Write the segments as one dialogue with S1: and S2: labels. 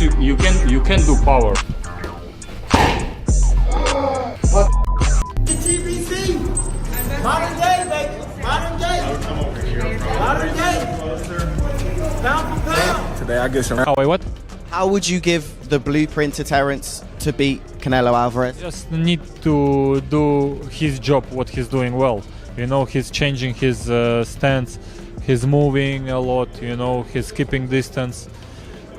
S1: you can do power.
S2: TBC, modern day, baby, modern day, modern day, pound for pound.
S3: Today I get some.
S1: What?
S4: How would you give the blueprint to Terence to beat Canelo Alvarez?
S1: Just need to do his job, what he's doing well. You know, he's changing his stance, he's moving a lot, you know, he's keeping distance.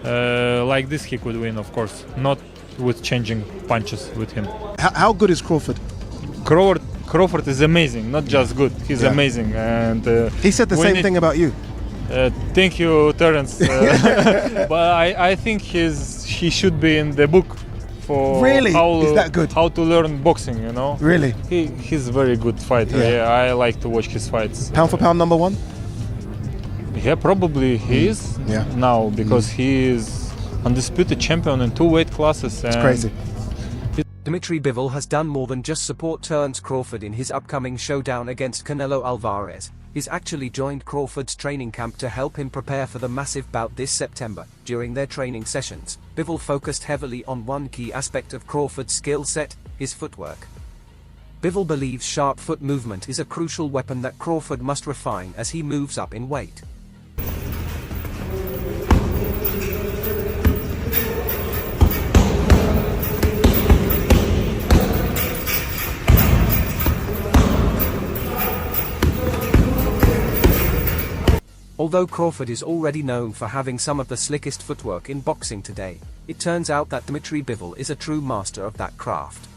S1: Like this he could win, of course, not with changing punches with him.
S3: How good is Crawford?
S1: Crawford is amazing, not just good, he's amazing. And
S3: He said the same thing about you.
S1: Thank you, Terence. But I think he should be in the book for
S3: Really? Is that good?
S1: How to learn boxing, you know.
S3: Really?
S1: He's a very good fighter. Yeah, I like to watch his fights.
S3: Pound for pound number one?
S1: Yeah, probably he is now, because he is undisputed champion in 2 weight classes.
S3: It's crazy.
S5: Dmitry Bivol has done more than just support Terence Crawford in his upcoming showdown against Canelo Alvarez. He's actually joined Crawford's training camp to help him prepare for the massive bout this September. During their training sessions, Bivol focused heavily on one key aspect of Crawford's skill set, his footwork. Bivol believes sharp foot movement is a crucial weapon that Crawford must refine as he moves up in weight. Although Crawford is already known for having some of the slickest footwork in boxing today, it turns out that Dmitry Bivol is a true master of that craft.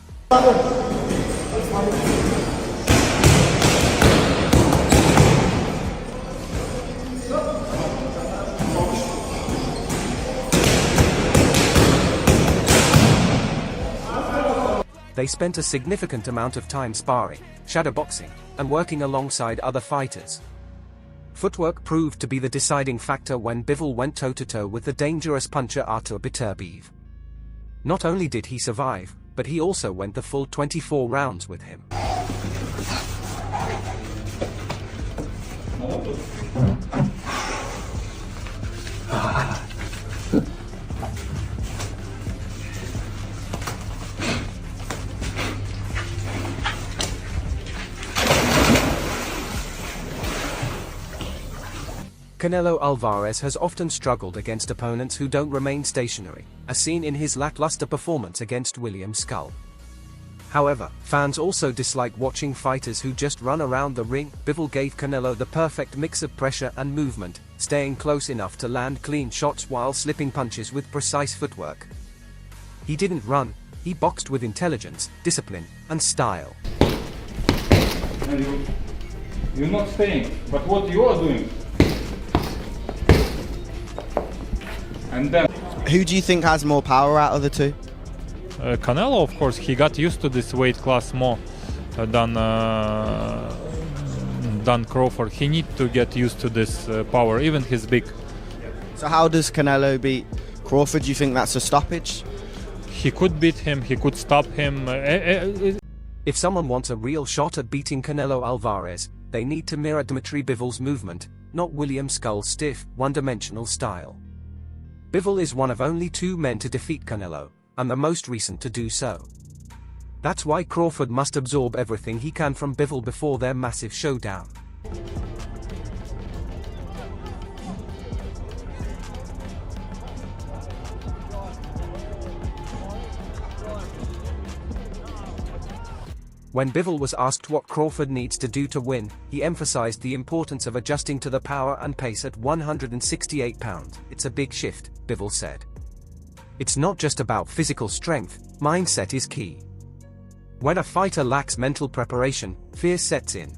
S5: They spent a significant amount of time sparring, shadowboxing, and working alongside other fighters. Footwork proved to be the deciding factor when Bivol went toe-to-toe with the dangerous puncher Artur Beterbiev. Not only did he survive, but he also went the full 24 rounds with him. Canelo Alvarez has often struggled against opponents who don't remain stationary, as seen in his lackluster performance against William Skull. However, fans also dislike watching fighters who just run around the ring. Bivol gave Canelo the perfect mix of pressure and movement, staying close enough to land clean shots while slipping punches with precise footwork. He didn't run, he boxed with intelligence, discipline, and style.
S1: You're not staying, but what you are doing? And then
S4: Who do you think has more power out of the two?
S1: Canelo, of course, he got used to this weight class more than Crawford. He needs to get used to this power, even he's big.
S4: So how does Canelo beat Crawford? Do you think that's a stoppage?
S1: He could beat him, he could stop him.
S5: If someone wants a real shot at beating Canelo Alvarez, they need to mirror Dmitry Bivol's movement, not William Skull's stiff, one-dimensional style. Bivol is one of only 2 men to defeat Canelo, and the most recent to do so. That's why Crawford must absorb everything he can from Bivol before their massive showdown. When Bivol was asked what Crawford needs to do to win, he emphasized the importance of adjusting to the power and pace at 168 pounds. It's a big shift, Bivol said. It's not just about physical strength, mindset is key. When a fighter lacks mental preparation, fear sets in.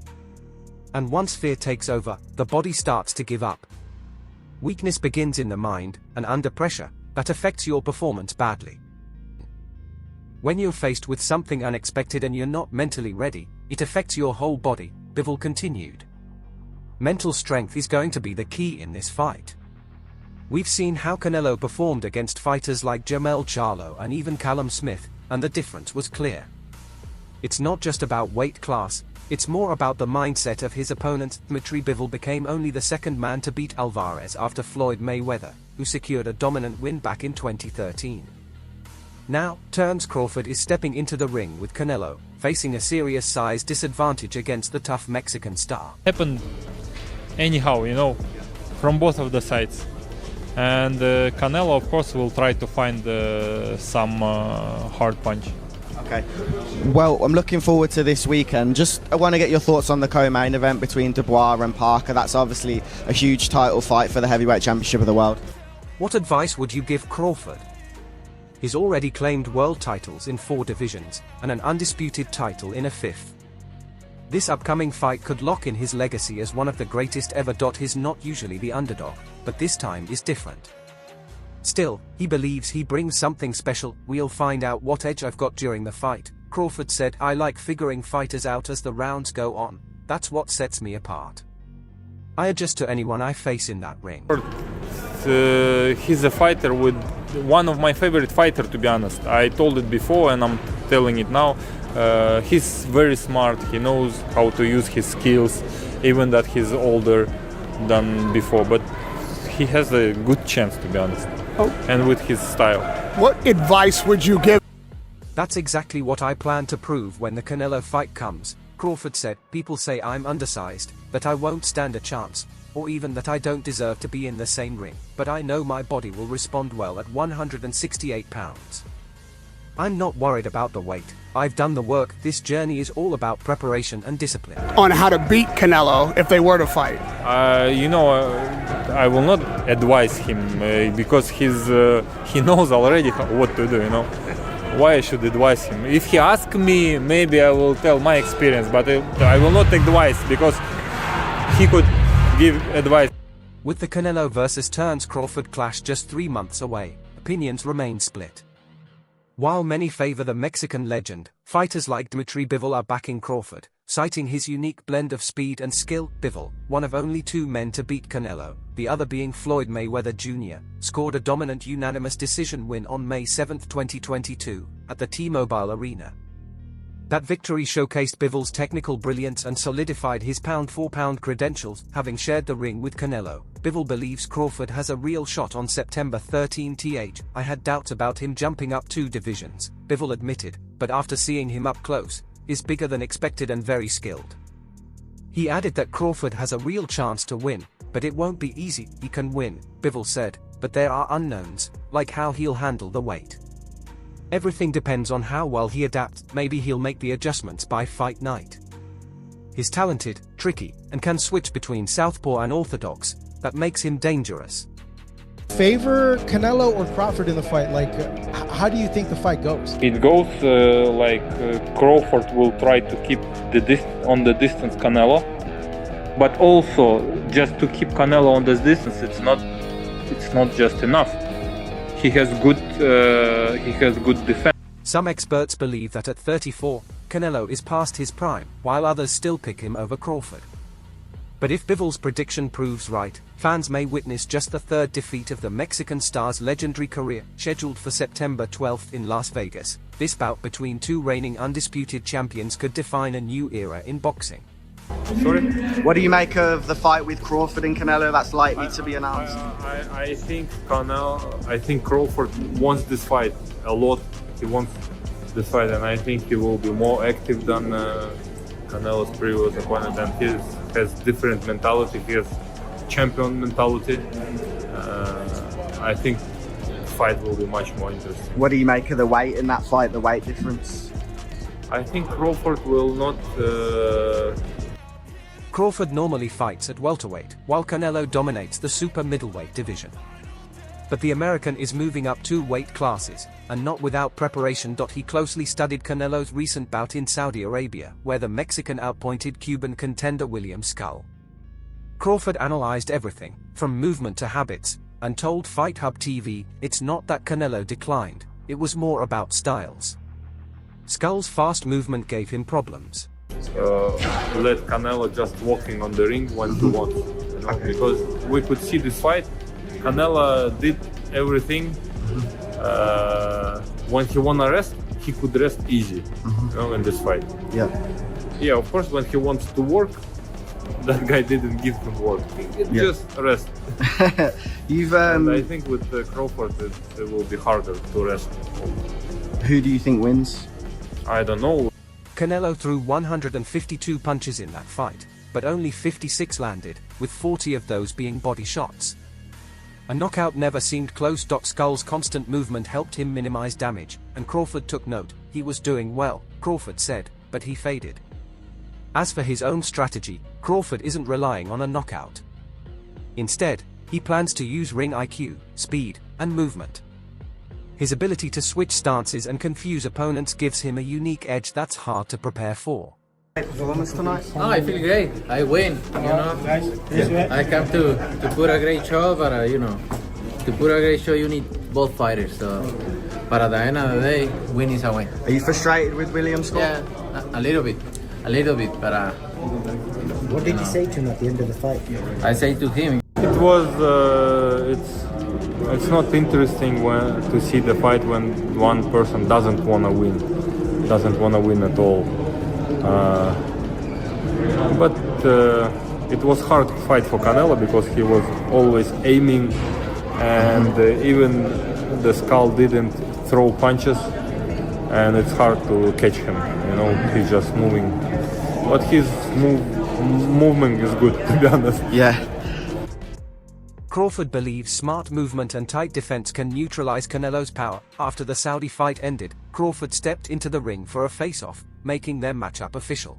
S5: And once fear takes over, the body starts to give up. Weakness begins in the mind, and under pressure, that affects your performance badly. When you're faced with something unexpected and you're not mentally ready, it affects your whole body, Bivol continued. Mental strength is going to be the key in this fight. We've seen how Canelo performed against fighters like Jermell Charlo and even Callum Smith, and the difference was clear. It's not just about weight class, it's more about the mindset of his opponent. Dmitry Bivol became only the 2nd man to beat Alvarez after Floyd Mayweather. who secured a dominant win back in 2013. Now, Terence Crawford is stepping into the ring with Canelo, facing a serious size disadvantage against the tough Mexican star.
S1: Happened anyhow, you know, from both of the sides. And Canelo, of course, will try to find some hard punch.
S4: Okay. Well, I'm looking forward to this weekend. I want to get your thoughts on the co-main event between Dubois and Parker. That's obviously a huge title fight for the heavyweight championship of the world.
S5: What advice would you give Crawford? He's already claimed world titles in 4 divisions, and an undisputed title in a 5th. This upcoming fight could lock in his legacy as one of the greatest ever. He's not usually the underdog, but this time is different. Still, he believes he brings something special. We'll find out what edge I've got during the fight. Crawford said, I like figuring fighters out as the rounds go on. That's what sets me apart. I adjust to anyone I face in that ring.
S1: He's a fighter with one of my favorite fighters, to be honest. I told it before and I'm telling it now. He's very smart. He knows how to use his skills, even that he's older than before. But he has a good chance, to be honest.
S6: Oh.
S1: And with his style.
S6: What advice would you give?
S5: That's exactly what I plan to prove when the Canelo fight comes. Crawford said, people say I'm undersized, that I won't stand a chance, or even that I don't deserve to be in the same ring, but I know my body will respond well at 168 pounds. I'm not worried about the weight. I've done the work. This journey is all about preparation and discipline.
S6: On how to beat Canelo if they were to fight?
S1: I will not advise him because he knows already what to do, you know. Why I should advise him? If he asks me, maybe I will tell my experience, but I will not advise because he could give advice.
S5: With the Canelo vs Terence Crawford clash just 3 months away, opinions remain split. While many favor the Mexican legend, fighters like Dmitry Bivol are backing Crawford, citing his unique blend of speed and skill. Bivol, one of only 2 men to beat Canelo, the other being Floyd Mayweather Jr., scored a dominant unanimous decision win on May 7, 2022, at the T-Mobile Arena. That victory showcased Bivol's technical brilliance and solidified his pound-for-pound credentials. Having shared the ring with Canelo, Bivol believes Crawford has a real shot on September 13. I had doubts about him jumping up 2 divisions, Bivol admitted, but after seeing him up close, is bigger than expected and very skilled. He added that Crawford has a real chance to win, but it won't be easy. He can win, Bivol said, but there are unknowns, like how he'll handle the weight. Everything depends on how well he adapts. Maybe he'll make the adjustments by fight night. He's talented, tricky, and can switch between southpaw and orthodox. That makes him dangerous.
S7: Favor Canelo or Crawford in the fight? Like, how do you think the fight goes?
S1: It goes Crawford will try to keep on the distance Canelo, but also just to keep Canelo on this distance, it's not just enough. He has good defense.
S5: Some experts believe that at 34, Canelo is past his prime, while others still pick him over Crawford. But if Bivol's prediction proves right, fans may witness just the 3rd defeat of the Mexican star's legendary career, scheduled for September 12 in Las Vegas. This bout between 2 reigning undisputed champions could define a new era in boxing.
S1: Sorry?
S4: What do you make of the fight with Crawford and Canelo that's likely to be announced?
S1: I think Crawford wants this fight a lot. He wants this fight, and I think he will be more active than Canelo's previous opponent, and he has different mentality. He has champion mentality. I think the fight will be much more interesting.
S4: What do you make of the weight in that fight, the weight difference?
S1: I think Crawford will not...
S5: Crawford normally fights at welterweight, while Canelo dominates the super middleweight division. But the American is moving up 2 weight classes, and not without preparation. He closely studied Canelo's recent bout in Saudi Arabia, where the Mexican outpointed Cuban contender William Skull. Crawford analyzed everything, from movement to habits, and told Fight Hub TV, it's not that Canelo declined, it was more about styles. Skull's fast movement gave him problems.
S1: Let Canelo just walking on the ring when he wants, you know, because we could see this fight. Canelo did everything. When he wanna rest, he could rest easy, you know, in this fight.
S4: Yeah.
S1: Yeah, of course, when he wants to work, that guy didn't give him work. It's just rest.
S4: You've
S1: And I think with Crawford it will be harder to rest.
S4: who do you think wins?
S1: I don't know.
S5: Canelo threw 152 punches in that fight, but only 56 landed, with 40 of those being body shots. A knockout never seemed close. Skull's constant movement helped him minimize damage, and Crawford took note. He was doing well, Crawford said, but he faded. As for his own strategy, Crawford isn't relying on a knockout. Instead, he plans to use ring IQ, speed, and movement. His ability to switch stances and confuse opponents gives him a unique edge that's hard to prepare for.
S4: Performance tonight?
S8: Oh, I feel great. I win, you know. I come to put a great show, but you know, to put a great show you need both fighters. So, but at the end of the day, win is a win.
S4: Are you frustrated with Williams' score?
S8: Yeah, a little bit, but.
S9: What did you say to him at the end of the fight?
S8: I say to him.
S1: It was it's not interesting to see the fight when one person doesn't want to win at all. But it was hard fight for Canelo because he was always aiming, and even the Skull didn't throw punches, and it's hard to catch him. You know, he's just moving, but his movement is good, to be honest.
S4: Yeah.
S5: Crawford believes smart movement and tight defense can neutralize Canelo's power. After the Saudi fight ended, Crawford stepped into the ring for a face-off, making their matchup official.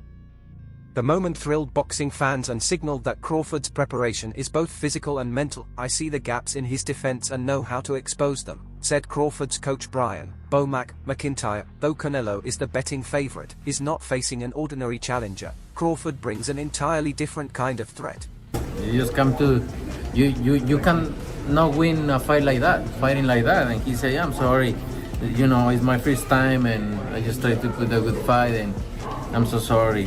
S5: The moment thrilled boxing fans and signaled that Crawford's preparation is both physical and mental. I see the gaps in his defense and know how to expose them, said Crawford's coach Brian "Bo-Mac" McIntyre. Though Canelo is the betting favorite, is not facing an ordinary challenger, Crawford brings an entirely different kind of threat.
S8: You just come to, you can not win a fight like that, fighting like that, and he say, I'm sorry, you know, it's my first time and I just tried to put a good fight and I'm so sorry.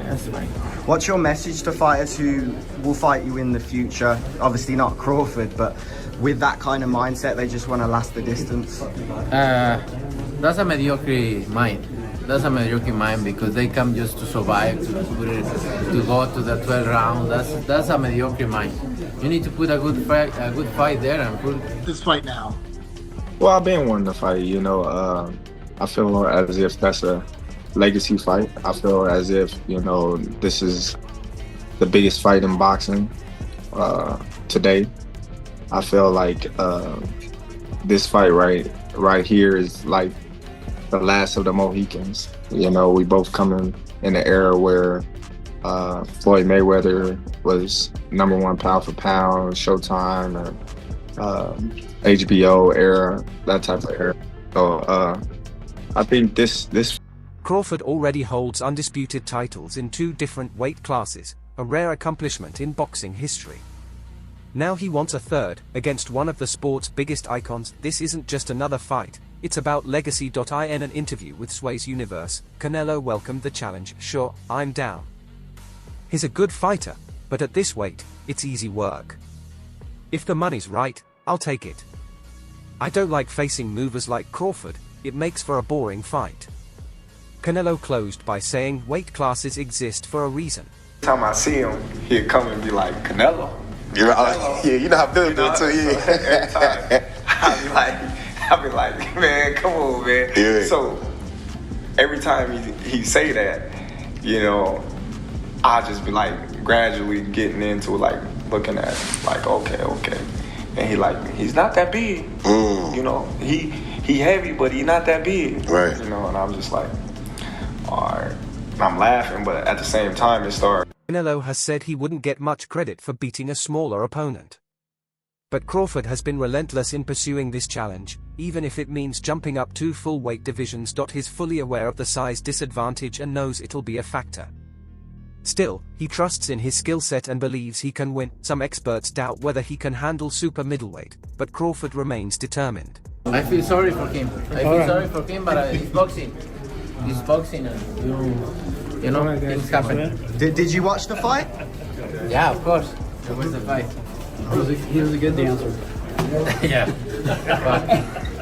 S8: That's fine.
S4: What's your message to fighters who will fight you in the future? Obviously not Crawford, but with that kind of mindset, they just want to last the distance.
S8: That's a mediocre mind. That's a mediocre mind because they come just to survive, to go to the 12th round. That's a mediocre mind. You need to put a good fight there and put
S6: This fight now.
S10: Well, I've been wanting to fight, you know. I feel as if that's a legacy fight. I feel as if, you know, this is the biggest fight in boxing today. I feel like this fight right here is like the last of the Mohicans. You know, we both coming in an era where Floyd Mayweather was #1 pound for pound, Showtime, or HBO era, that type of era. So I think this
S5: Crawford already holds undisputed titles in 2 different weight classes, a rare accomplishment in boxing history. Now he wants a third, against one of the sport's biggest icons. This isn't just another fight, it's about legacy. In an interview with Sway's Universe, Canelo welcomed the challenge. Sure, I'm down. He's a good fighter, but at this weight, it's easy work. If the money's right, I'll take it. I don't like facing movers like Crawford, it makes for a boring fight. Canelo closed by saying weight classes exist for a reason.
S11: Every time I see him, he'll come and be like, Canelo.
S12: You know, yeah, you know how Billy do it too,
S11: Every time, I'll be like, man, come on, man.
S12: Yeah.
S11: So every time he say that, you know, I just be like gradually getting into like looking at him, like, okay. And he's not that big. You know, he heavy, but he not that big.
S12: Right.
S11: You know, and I'm just like, all right. I'm laughing, but at the same time it started.
S5: Canelo has said he wouldn't get much credit for beating a smaller opponent. But Crawford has been relentless in pursuing this challenge, even if it means jumping up 2 full weight divisions. He's fully aware of the size disadvantage and knows it'll be a factor. Still, he trusts in his skill set and believes he can win. Some experts doubt whether he can handle super middleweight, but Crawford remains determined.
S8: I feel sorry for him. But he's boxing. He's boxing and you know, things happen.
S4: Did you watch the fight?
S8: Yeah, of course. It was the fight.
S9: He was a good dancer.
S8: Yeah.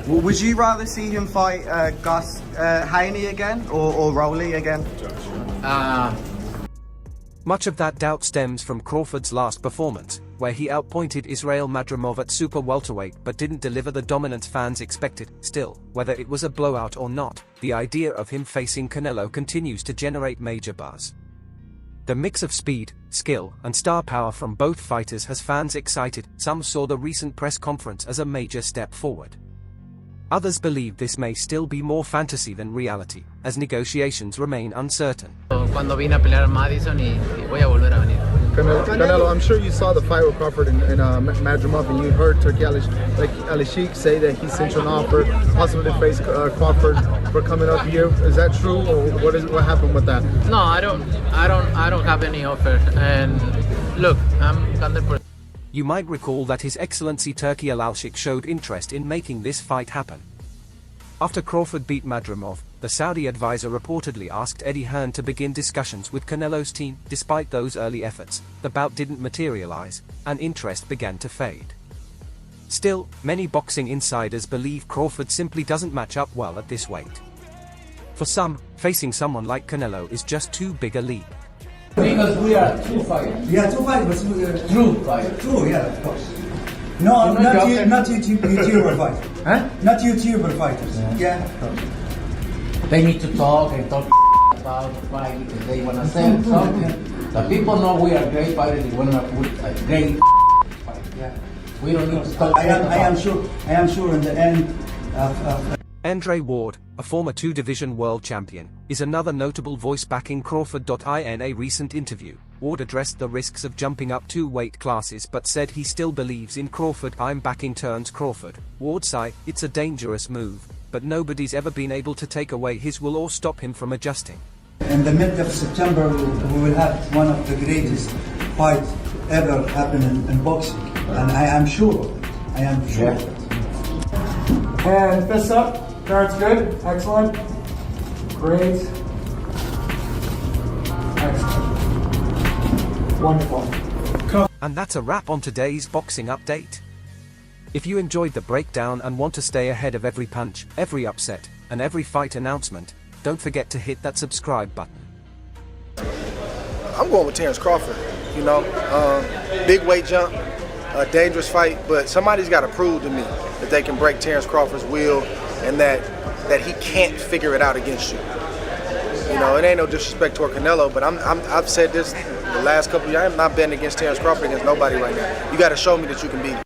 S4: Would you rather see him fight Gus Haney again or Rowley again?
S5: Much of that doubt stems from Crawford's last performance, where he outpointed Israel Madrimov at super welterweight but didn't deliver the dominance fans expected. Still, whether it was a blowout or not, the idea of him facing Canelo continues to generate major buzz. The mix of speed, skill, and star power from both fighters has fans excited. Some saw the recent press conference as a major step forward. Others believe this may still be more fantasy than reality, as negotiations remain uncertain.
S8: Cuando vine a pelear a Madison y voy a volver a venir.
S13: Canelo, I'm sure you saw the fight with Crawford and Madrimov, and you heard Turki Alishik say that he sent you an offer, possibly to face Crawford for coming up here. Is that true, or what happened with that?
S8: No, I don't have any offer. And look, I'm 100%.
S5: You might recall that His Excellency Turki Alishik showed interest in making this fight happen. After Crawford beat Madrimov, the Saudi advisor reportedly asked Eddie Hearn to begin discussions with Canelo's team. Despite those early efforts, the bout didn't materialize, and interest began to fade. Still, many boxing insiders believe Crawford simply doesn't match up well at this weight. For some, facing someone like Canelo is just too big a leap.
S14: Because we are two fighters.
S9: Yeah, two fighters, but we are
S14: True fighters.
S9: true, yeah, of course. No, not YouTuber fighters.
S14: Huh?
S9: Not YouTuber fighters. Yeah.
S14: They need to talk and talk about the fight because they want to say something. The people know we are great fighters. They want to put a great fight.
S9: Yeah.
S14: We don't need to talk.
S9: I am sure in the end
S5: Andre Ward, a former two-division world champion, is another notable voice backing Crawford. In a recent interview, Ward addressed the risks of jumping up 2 weight classes but said he still believes in Crawford. I'm backing Terence Crawford. Ward said, "It's a dangerous move, but nobody's ever been able to take away his will or stop him from adjusting."
S9: in the mid of September we will have one of the greatest fights ever happen in boxing, and I am sure of it. I am sure of it.
S15: And fist up. Guard's good. Excellent. Great. Excellent. Wonderful.
S5: And that's a wrap on today's boxing update. If you enjoyed the breakdown and want to stay ahead of every punch, every upset, and every fight announcement, don't forget to hit that subscribe button.
S3: I'm going with Terence Crawford. You know, big weight jump, a dangerous fight, but somebody's got to prove to me that they can break Terence Crawford's will and that he can't figure it out against you. You know, it ain't no disrespect toward Canelo, but I've said this the last couple of years. I'm not betting against Terence Crawford against nobody right now. You got to show me that you can beat him.